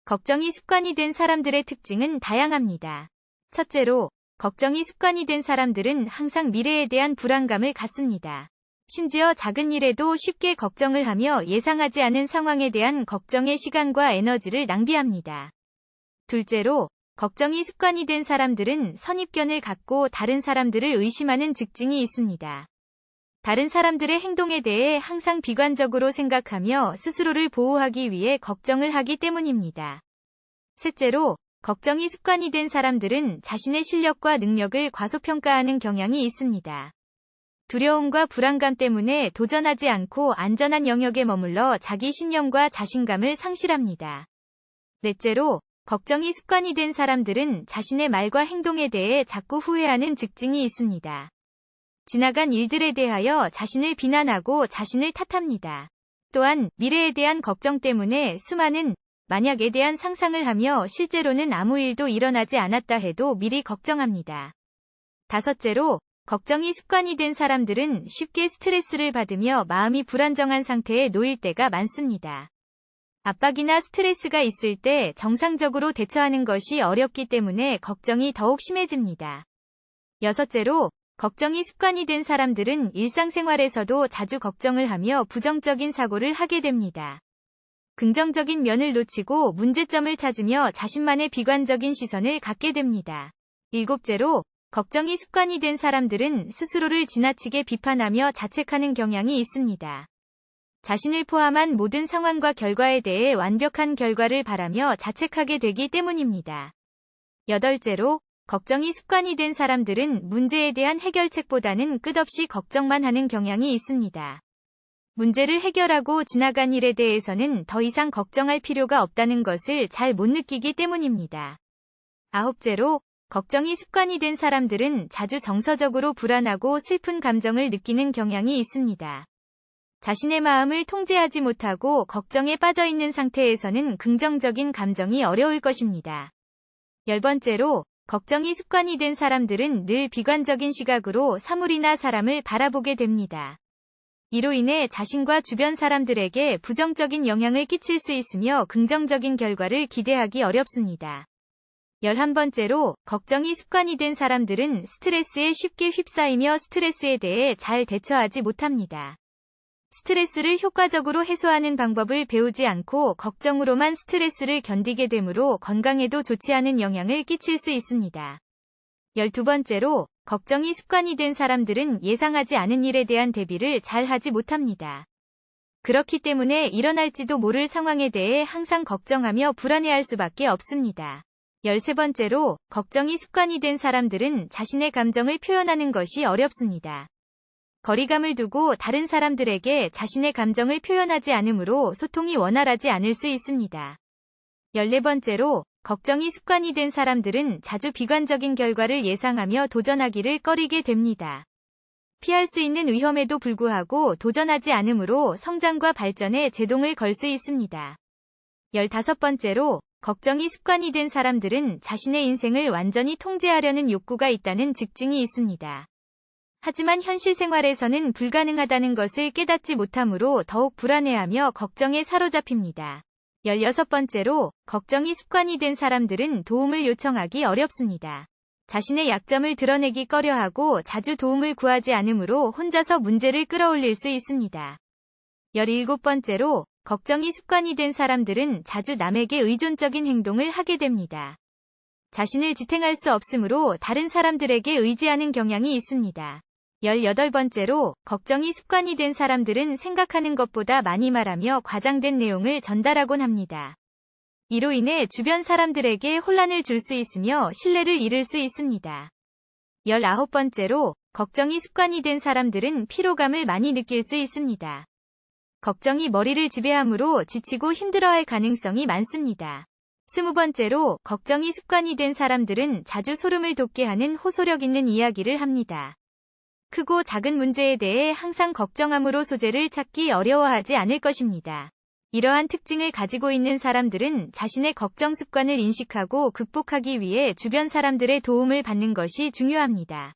걱정이 습관이 된 사람들의 특징은 다양합니다. 첫째로, 걱정이 습관이 된 사람들은 항상 미래에 대한 불안감을 갖습니다. 심지어 작은 일에도 쉽게 걱정을 하며 예상하지 않은 상황에 대한 걱정의 시간과 에너지를 낭비합니다. 둘째로, 걱정이 습관이 된 사람들은 선입견을 갖고 다른 사람들을 의심하는 특징이 있습니다. 다른 사람들의 행동에 대해 항상 비관적으로 생각하며 스스로를 보호하기 위해 걱정을 하기 때문입니다. 셋째로, 걱정이 습관이 된 사람들은 자신의 실력과 능력을 과소평가하는 경향이 있습니다. 두려움과 불안감 때문에 도전하지 않고 안전한 영역에 머물러 자기 신념과 자신감을 상실합니다. 넷째로, 걱정이 습관이 된 사람들은 자신의 말과 행동에 대해 자꾸 후회하는 특징이 있습니다. 지나간 일들에 대하여 자신을 비난하고 자신을 탓합니다. 또한 미래에 대한 걱정 때문에 수많은 만약에 대한 상상을 하며 실제로는 아무 일도 일어나지 않았다 해도 미리 걱정합니다. 다섯째로, 걱정이 습관이 된 사람들은 쉽게 스트레스를 받으며 마음이 불안정한 상태에 놓일 때가 많습니다. 압박이나 스트레스가 있을 때 정상적으로 대처하는 것이 어렵기 때문에 걱정이 더욱 심해집니다. 여섯째로, 걱정이 습관이 된 사람들은 일상생활에서도 자주 걱정을 하며 부정적인 사고를 하게 됩니다. 긍정적인 면을 놓치고 문제점을 찾으며 자신만의 비관적인 시선을 갖게 됩니다. 일곱째로, 걱정이 습관이 된 사람들은 스스로를 지나치게 비판하며 자책하는 경향이 있습니다. 자신을 포함한 모든 상황과 결과에 대해 완벽한 결과를 바라며 자책하게 되기 때문입니다. 여덟째로, 걱정이 습관이 된 사람들은 문제에 대한 해결책보다는 끝없이 걱정만 하는 경향이 있습니다. 문제를 해결하고 지나간 일에 대해서는 더 이상 걱정할 필요가 없다는 것을 잘 못 느끼기 때문입니다. 아홉째로, 걱정이 습관이 된 사람들은 자주 정서적으로 불안하고 슬픈 감정을 느끼는 경향이 있습니다. 자신의 마음을 통제하지 못하고 걱정에 빠져 있는 상태에서는 긍정적인 감정이 어려울 것입니다. 열번째로, 걱정이 습관이 된 사람들은 늘 비관적인 시각으로 사물이나 사람을 바라보게 됩니다. 이로 인해 자신과 주변 사람들에게 부정적인 영향을 끼칠 수 있으며 긍정적인 결과를 기대하기 어렵습니다. 11번째로, 걱정이 습관이 된 사람들은 스트레스에 쉽게 휩싸이며 스트레스에 대해 잘 대처하지 못합니다. 스트레스를 효과적으로 해소하는 방법을 배우지 않고 걱정으로만 스트레스를 견디게 되므로 건강에도 좋지 않은 영향을 끼칠 수 있습니다. 12번째로, 걱정이 습관이 된 사람들은 예상하지 않은 일에 대한 대비를 잘 하지 못합니다. 그렇기 때문에 일어날지도 모를 상황에 대해 항상 걱정하며 불안해할 수밖에 없습니다. 13번째로, 걱정이 습관이 된 사람들은 자신의 감정을 표현하는 것이 어렵습니다. 거리감을 두고 다른 사람들에게 자신의 감정을 표현하지 않으므로 소통이 원활하지 않을 수 있습니다. 14번째로, 걱정이 습관이 된 사람들은 자주 비관적인 결과를 예상하며 도전하기를 꺼리게 됩니다. 피할 수 있는 위험에도 불구하고 도전하지 않으므로 성장과 발전에 제동을 걸 수 있습니다. 15번째로, 걱정이 습관이 된 사람들은 자신의 인생을 완전히 통제하려는 욕구가 있다는 특징이 있습니다. 하지만 현실 생활에서는 불가능하다는 것을 깨닫지 못하므로 더욱 불안해하며 걱정에 사로잡힙니다. 16번째로, 걱정이 습관이 된 사람들은 도움을 요청하기 어렵습니다. 자신의 약점을 드러내기 꺼려하고 자주 도움을 구하지 않으므로 혼자서 문제를 끌어올릴 수 있습니다. 17번째로, 걱정이 습관이 된 사람들은 자주 남에게 의존적인 행동을 하게 됩니다. 자신을 지탱할 수 없으므로 다른 사람들에게 의지하는 경향이 있습니다. 18번째로, 걱정이 습관이 된 사람들은 생각하는 것보다 많이 말하며 과장된 내용을 전달하곤 합니다. 이로 인해 주변 사람들에게 혼란을 줄 수 있으며 신뢰를 잃을 수 있습니다. 19번째로, 걱정이 습관이 된 사람들은 피로감을 많이 느낄 수 있습니다. 걱정이 머리를 지배하므로 지치고 힘들어할 가능성이 많습니다. 20번째로, 걱정이 습관이 된 사람들은 자주 소름을 돋게 하는 호소력 있는 이야기를 합니다. 크고 작은 문제에 대해 항상 걱정함으로 소재를 찾기 어려워하지 않을 것입니다. 이러한 특징을 가지고 있는 사람들은 자신의 걱정 습관을 인식하고 극복하기 위해 주변 사람들의 도움을 받는 것이 중요합니다.